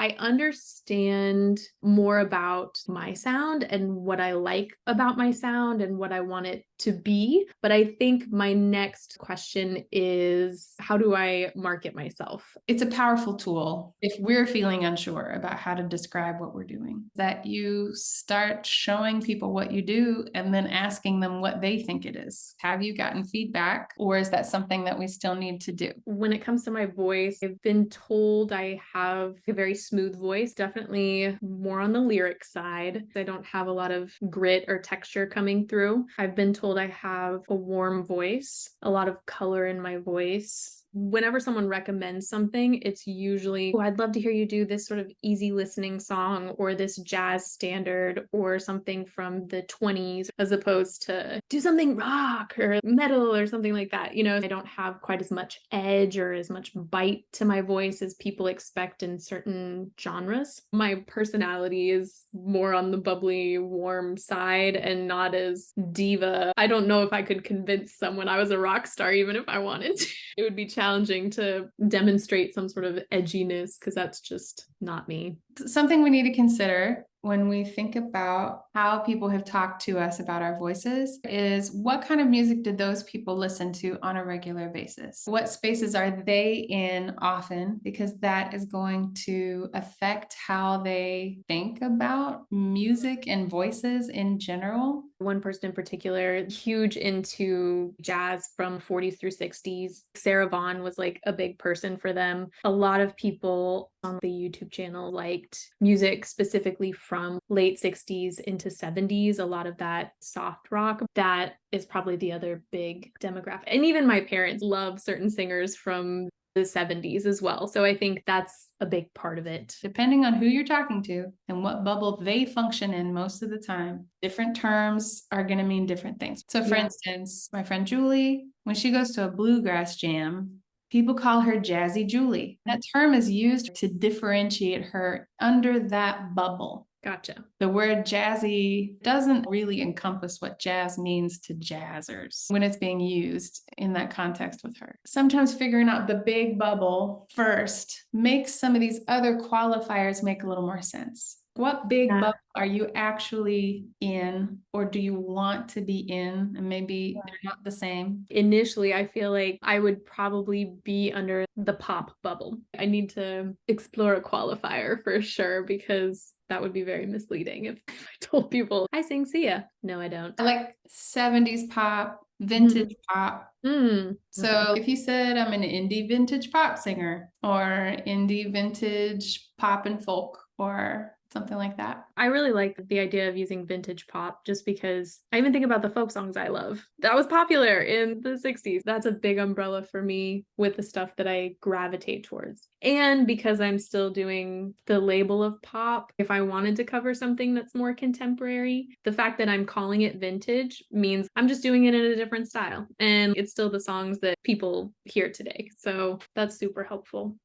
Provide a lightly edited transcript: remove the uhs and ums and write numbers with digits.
I understand more about my sound and what I like about my sound and what I want it to be. But I think my next question is, how do I market myself? It's a powerful tool if we're feeling unsure about how to describe what we're doing, that you start showing people what you do and then asking them what they think it is. Have you gotten feedback, or is that something that we still need to do? When it comes to my voice, I've been told I have a very smooth voice, definitely more on the lyric side. I don't have a lot of grit or texture coming through. I've been told I have a warm voice, a lot of color in my voice. Whenever someone recommends something, it's usually, oh, I'd love to hear you do this sort of easy listening song or this jazz standard or something from the 20s, as opposed to do something rock or metal or something like that. I don't have quite as much edge or as much bite to my voice as people expect in certain genres. My personality is more on the bubbly, warm side and not as diva. I don't know if I could convince someone I was a rock star, even if I wanted to. It would be challenging to demonstrate some sort of edginess because that's just not me. Something we need to consider when we think about how people have talked to us about our voices is, what kind of music did those people listen to on a regular basis? What spaces are they in often? Because that is going to affect how they think about music and voices in general. One person in particular, huge into jazz from 40s through 60s. Sarah Vaughan was like a big person for them. A lot of people on the YouTube channel liked music specifically from late 60s into 70s, a lot of that soft rock. That is probably the other big demographic. And even my parents love certain singers from the 70s as well. So I think that's a big part of it. Depending on who you're talking to and what bubble they function in most of the time, different terms are going to mean different things. So for instance, my friend Julie, when she goes to a bluegrass jam, people call her Jazzy Julie. That term is used to differentiate her under that bubble. Gotcha. The word jazzy doesn't really encompass what jazz means to jazzers when it's being used in that context with her. Sometimes figuring out the big bubble first makes some of these other qualifiers make a little more sense. What big bubble are you actually in, or do you want to be in? And maybe they're not the same. Initially, I feel like I would probably be under the pop bubble. I need to explore a qualifier for sure, because that would be very misleading if I told people I sing Sia. No, I don't. I like 70s pop, vintage pop. So if you said I'm an indie vintage pop singer, or indie vintage pop and folk, or something like that. I really like the idea of using vintage pop, just because I even think about the folk songs I love. That was popular in the 60s. That's a big umbrella for me with the stuff that I gravitate towards. And because I'm still doing the label of pop, if I wanted to cover something that's more contemporary, the fact that I'm calling it vintage means I'm just doing it in a different style. And it's still the songs that people hear today. So that's super helpful.